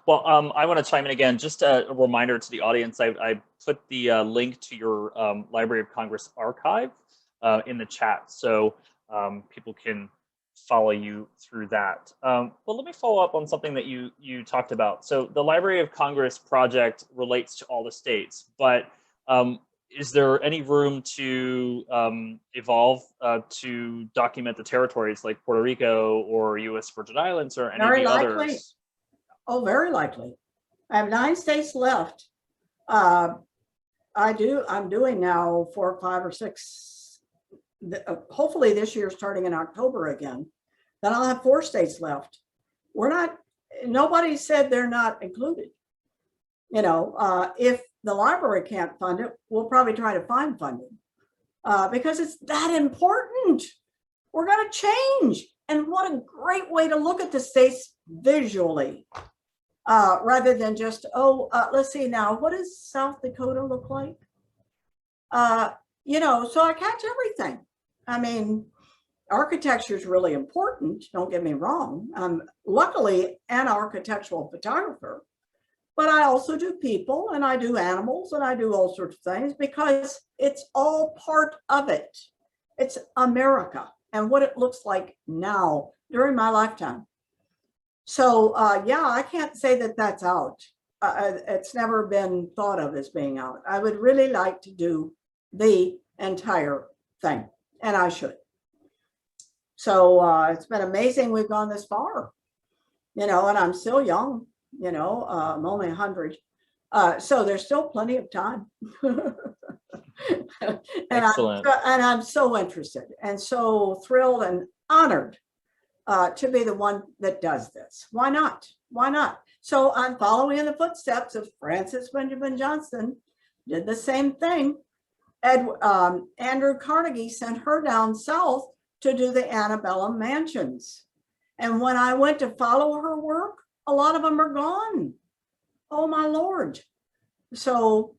Well, I want to chime in again. Just a reminder to the audience, I put the link to your Library of Congress archive in the chat, so people can follow you through that. Well, let me follow up on something that you talked about. So the Library of Congress project relates to all the states, but is there any room to evolve to document the territories like Puerto Rico or U.S. Virgin Islands or any of the others? Oh, very likely. I have 9 states left. I'm doing now 4 or 5 or 6. Hopefully this year, starting in October again. Then I'll have 4 states left. Nobody said they're not included. If the library can't fund it, we'll probably try to find funding because it's that important. we're going to change. And what a great way to look at the states visually, rather than just, let's see now, what does South Dakota look like? So I catch everything. I mean, architecture is really important, don't get me wrong. I'm luckily an architectural photographer, but I also do people and I do animals and I do all sorts of things because it's all part of it. It's America and what it looks like now during my lifetime. So yeah, I can't say that that's out. It's never been thought of as being out. I would really like to do the entire thing, and I should. So it's been amazing we've gone this far, and I'm still young, I'm only 100. So there's still plenty of time. Excellent. I'm so interested and so thrilled and honored to be the one that does this. Why not? Why not? So I'm following in the footsteps of Frances Benjamin Johnston, did the same thing. Andrew Carnegie sent her down south to do the antebellum mansions. And when I went to follow her work, a lot of them are gone. Oh my Lord. So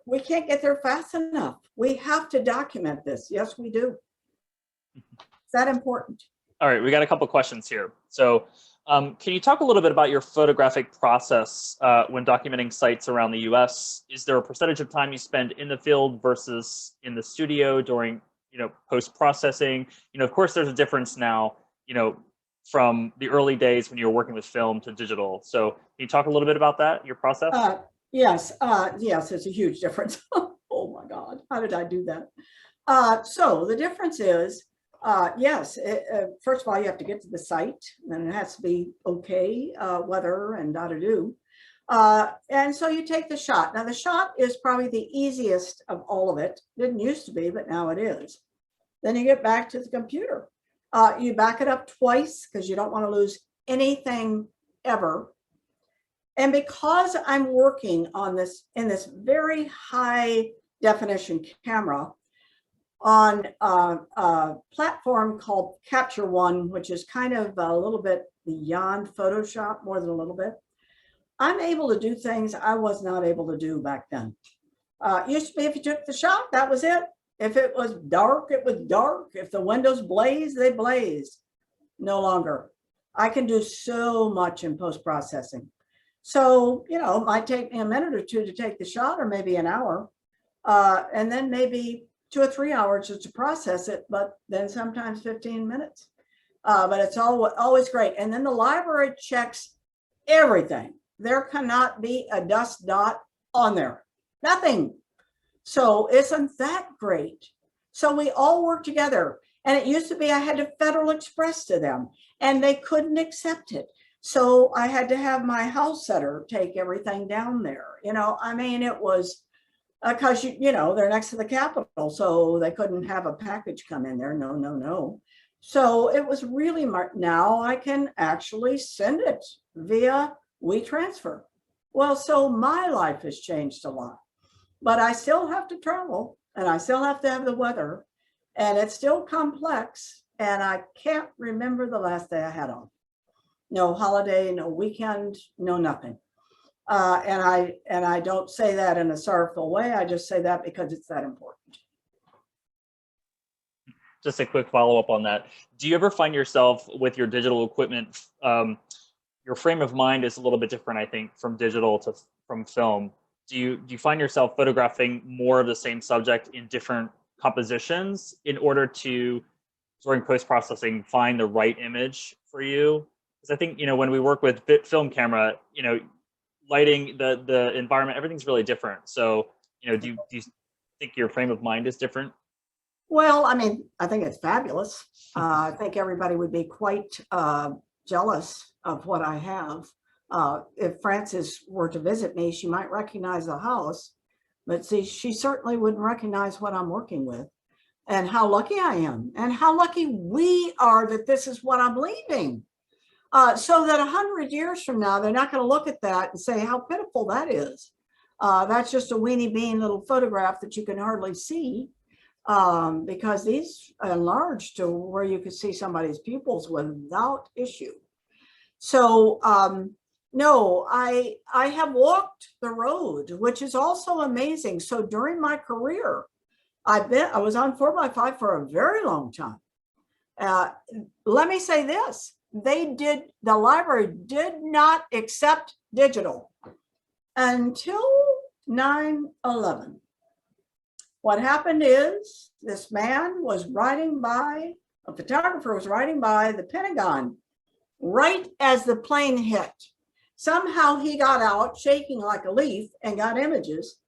we can't get there fast enough. We have to document this. Yes, we do. Is that important? All right, we got a couple questions here. So can you talk a little bit about your photographic process when documenting sites around the US? Is there a percentage of time you spend in the field versus in the studio during, post-processing? Of course, there's a difference now, from the early days when you were working with film to digital. So can you talk a little bit about that, your process? Yes, it's a huge difference. Oh my God, how did I do that? So the difference is, yes, first of all, you have to get to the site and it has to be okay, weather and da-da-do. And so you take the shot. Now the shot is probably the easiest of all of it. Didn't used to be, but now it is. Then you get back to the computer. You back it up twice because you don't want to lose anything ever. And because I'm working on this in this very high definition camera on a platform called Capture One, which is kind of a little bit beyond Photoshop, more than a little bit, I'm able to do things I was not able to do back then. Used to be if you took the shot, that was it. If it was dark, it was dark. If the windows blazed, they blazed. No longer. I can do so much in post-processing. So, it might take me a minute or two to take the shot or maybe an hour. And then maybe 2 or 3 hours just to process it, but then sometimes 15 minutes. But it's always great. And then the library checks everything. There cannot be a dust dot on there. Nothing. So isn't that great? So we all work together. And it used to be I had to Federal Express to them and they couldn't accept it. So I had to have my house setter take everything down there. It was because, they're next to the Capitol, so they couldn't have a package come in there. No. So it was really, now I can actually send it via WeTransfer. Well, so my life has changed a lot, but I still have to travel and I still have to have the weather and it's still complex. And I can't remember the last day I had off. No holiday, no weekend, no nothing. And I don't say that in a sorrowful way. I just say that because it's that important. Just a quick follow-up on that. Do you ever find yourself with your digital equipment, your frame of mind is a little bit different, I think, from digital to from film. Do you find yourself photographing more of the same subject in different compositions in order to, during post-processing, find the right image for you? Because I think, when we work with film camera, lighting, the environment, everything's really different. So, do you think your frame of mind is different? Well, I think it's fabulous. I think everybody would be quite jealous of what I have. If Frances were to visit me, she might recognize the house, but see, she certainly wouldn't recognize what I'm working with and how lucky I am and how lucky we are that this is what I'm leaving. So that 100 years from now, they're not going to look at that and say how pitiful that is. That's just a weeny bean little photograph that you can hardly see. because these enlarged to where you could see somebody's pupils without issue. So no, I have walked the road, which is also amazing. So during my career, I was on 4x5 for a very long time. Let me say this, the library did not accept digital until 9/11. What happened is this man was riding by, a photographer was riding by the Pentagon right as the plane hit. Somehow he got out shaking like a leaf and got images.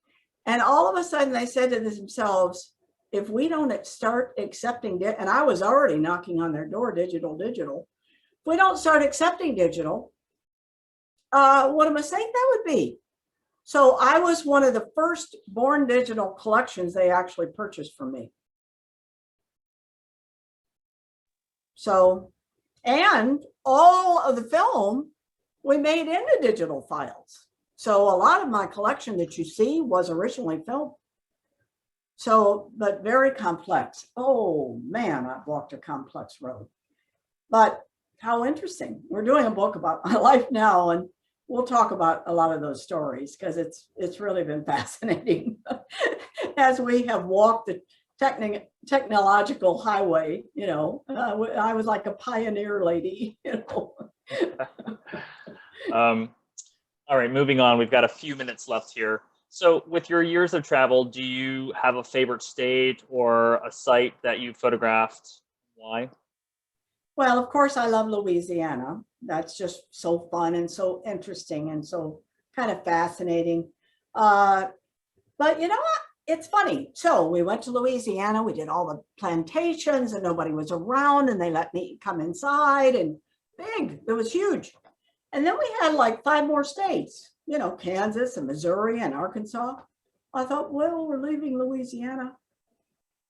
And all of a sudden they said to themselves, if we don't start accepting it, and I was already knocking on their door, digital. If we don't start accepting digital, what a mistake that would be. So I was one of the first born digital collections they actually purchased from me. So, and all of the film we made into digital files. So a lot of my collection that you see was originally filmed. So, but very complex. Oh man, I've walked a complex road. But how interesting. We're doing a book about my life now, and we'll talk about a lot of those stories because it's really been fascinating as we have walked the technological highway. You know, I was like a pioneer lady, you know. All right, moving on. We've got a few minutes left here. So with your years of travel, do you have a favorite state or a site that you photographed? Why? Well, of course, I love Louisiana. That's just so fun and so interesting and so kind of fascinating. But you know what? It's funny. So we went to Louisiana. We did all the plantations and nobody was around and they let me come inside and big. It was huge. And then we had like 5 more states, you know, Kansas and Missouri and Arkansas. I thought, well, we're leaving Louisiana.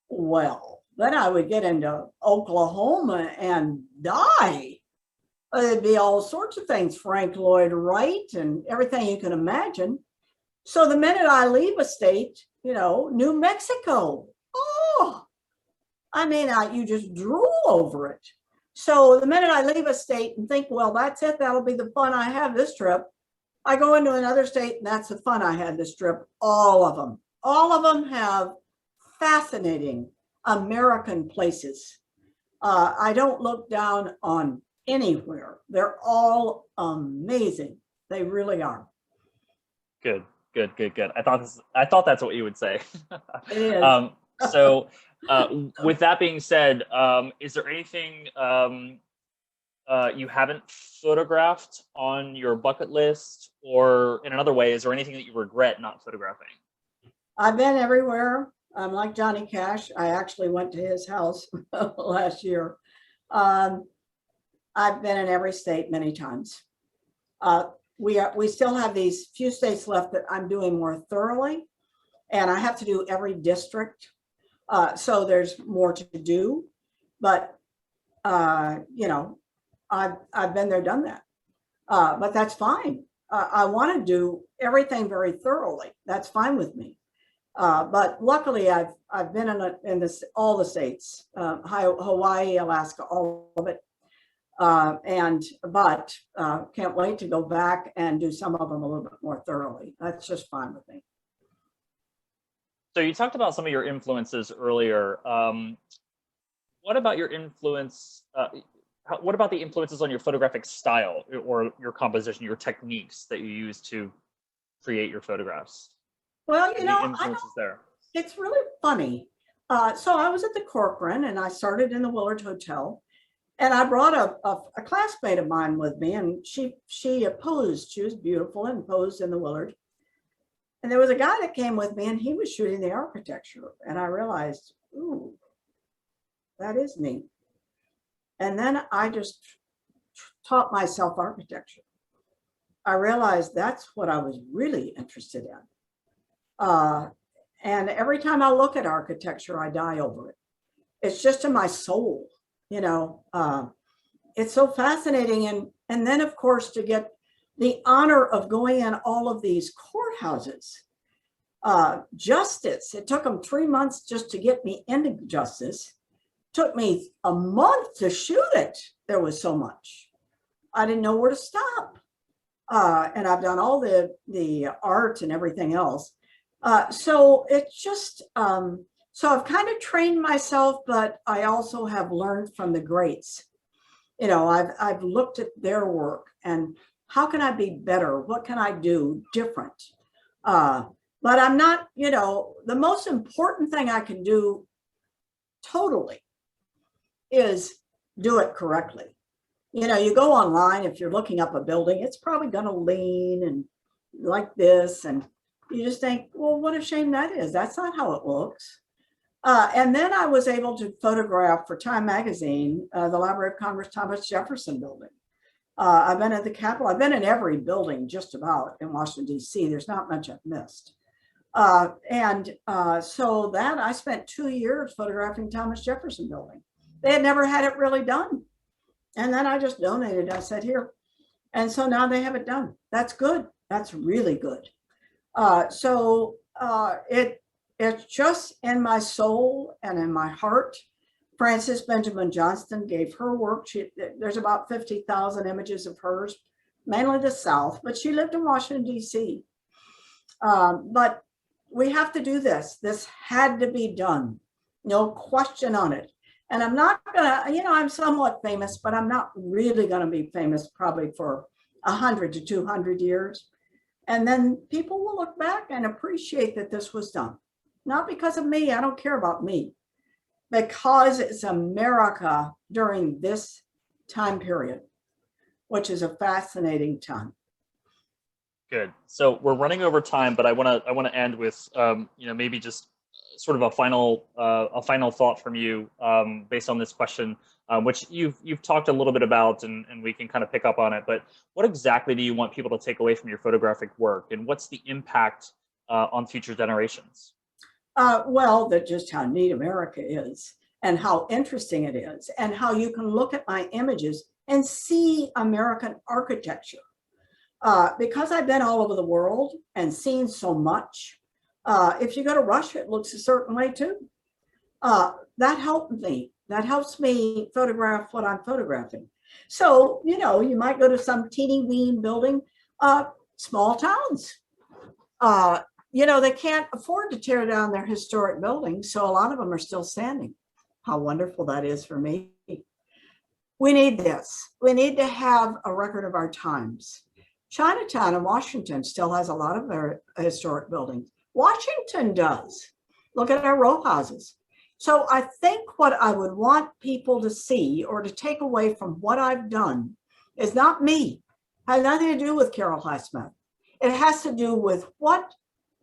Well, then I would get into Oklahoma and die. It'd be all sorts of things, Frank Lloyd Wright and everything you can imagine. So the minute I leave a state, you know, New Mexico, oh, I mean, you just drool over it. So the minute I leave a state and think, well, that's it, that'll be the fun I have this trip, I go into another state and that's the fun I had this trip. All of them have fascinating American places. I don't look down on anywhere. They're all amazing. They really are. Good. I thought that's what you would say. It is. So with that being said, is there anything you haven't photographed on your bucket list, or in another way, is there anything that you regret not photographing? I've been everywhere. I'm like Johnny Cash. I actually went to his house last year. I've been in every state many times. We still have these few states left that I'm doing more thoroughly, and I have to do every district. So there's more to do, but you know, I've been there, done that. But that's fine. I want to do everything very thoroughly. That's fine with me. But luckily, I've been in all the states, Hawaii, Alaska, all of it. But can't wait to go back and do some of them a little bit more thoroughly. That's just fine with me. So you talked about some of your influences earlier. What about your influence? What about the influences on your photographic style or your composition, your techniques that you use to create your photographs? Well, you know, it's really funny. So I was at the Corcoran and I started in the Willard Hotel. And I brought a classmate of mine with me, and she posed. She was beautiful and posed in the Willard. And there was a guy that came with me, and he was shooting the architecture. And I realized, ooh, that is neat. And then I just taught myself architecture. I realized that's what I was really interested in. And every time I look at architecture, I die over it. It's just in my soul. You know, it's so fascinating. And then, of course, to get the honor of going in all of these courthouses. Justice, it took them 3 months just to get me into Justice. Took me a month to shoot it. There was so much. I didn't know where to stop. And I've done all the art and everything else. So it's just, so I've kind of trained myself, but I also have learned from the greats. You know, I've looked at their work and how can I be better? What can I do different? But I'm not, you know, the most important thing I can do totally is do it correctly. You know, you go online, if you're looking up a building, it's probably going to lean and like this. And you just think, well, what a shame that is. That's not how it looks. And then I was able to photograph for Time Magazine, the Library of Congress Thomas Jefferson building. I've been at the Capitol. I've been in every building just about in Washington, D.C. There's not much I've missed. So that I spent 2 years photographing Thomas Jefferson building. They had never had it really done. And then I just donated. I said, here. And so now they have it done. That's good. That's really good. It's just in my soul and in my heart. Frances Benjamin Johnston gave her work. There's about 50,000 images of hers, mainly the South, but she lived in Washington, D.C. But we have to do this. This had to be done. No question on it. And I'm not gonna, you know, I'm somewhat famous, but I'm not really gonna be famous probably for 100 to 200 years. And then people will look back and appreciate that this was done. Not because of me, I don't care about me, because it's America during this time period, which is a fascinating time. Good. So we're running over time, but I want to end with you know, maybe just sort of a final thought from you based on this question, which you've talked a little bit about, and we can kind of pick up on it. But what exactly do you want people to take away from your photographic work, and what's the impact on future generations? Well, that just how neat America is, and how interesting it is, and how you can look at my images and see American architecture. Because I've been all over the world and seen so much, if you go to Russia, it looks a certain way too. That helped me. That helps me photograph what I'm photographing. So, you know, you might go to some teeny weeny building, small towns. You know, they can't afford to tear down their historic buildings, so a lot of them are still standing. How wonderful that is for me. We need this. We need to have a record of our times. Chinatown in Washington still has a lot of their historic buildings. Washington does. Look at our row houses. So I think what I would want people to see or to take away from what I've done is not me. It has nothing to do with Carol Highsmith. It has to do with what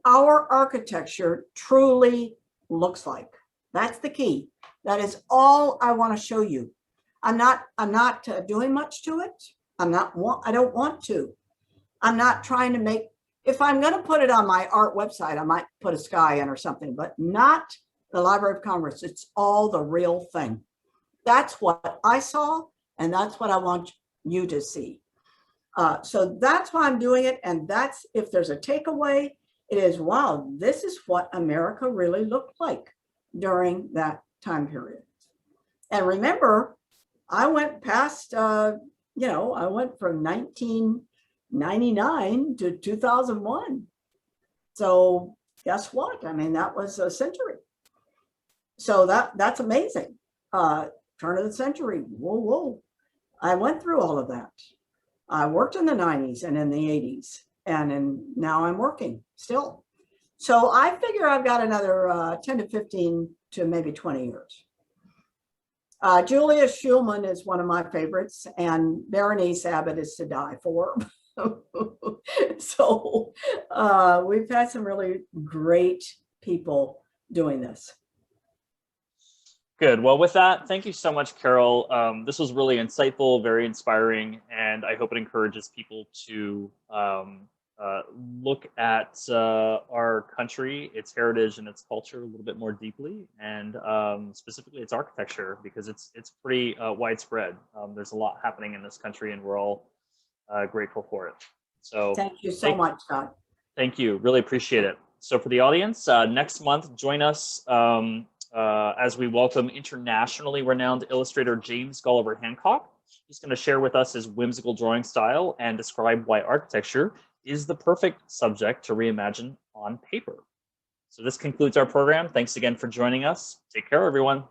our architecture truly looks like. That's the key. That is all I want to show you. I'm not doing much to it. I don't want to. I'm not trying to make, if I'm going to put it on my art website, I might put a sky in or something, but not the Library of Congress. It's all the real thing. That's what I saw, and that's what I want you to see. So that's why I'm doing it. And that's, if there's a takeaway, it is, wow, this is what America really looked like during that time period. And remember, I went past, you know, I went from 1999 to 2001. So guess what? I mean, that was a century. So that's amazing. Turn of the century. Whoa, whoa. I went through all of that. I worked in the 90s and in the 80s, and now I'm working still. So I figure I've got another 10 to 15 to maybe 20 years. Julia Schulman is one of my favorites, and Berenice Abbott is to die for. So we've had some really great people doing this. Good. Well, with that, thank you so much, Carol. This was really insightful, very inspiring, and I hope it encourages people to look at our country, its heritage, and its culture a little bit more deeply, and specifically its architecture, because it's pretty widespread. There's a lot happening in this country, and we're all grateful for it. So thank you so much, Scott. Thank you. Really appreciate it. So for the audience, next month, join us as we welcome internationally renowned illustrator James Gulliver Hancock. He's going to share with us his whimsical drawing style and describe why architecture is the perfect subject to reimagine on paper. So this concludes our program. Thanks again for joining us. Take care, everyone.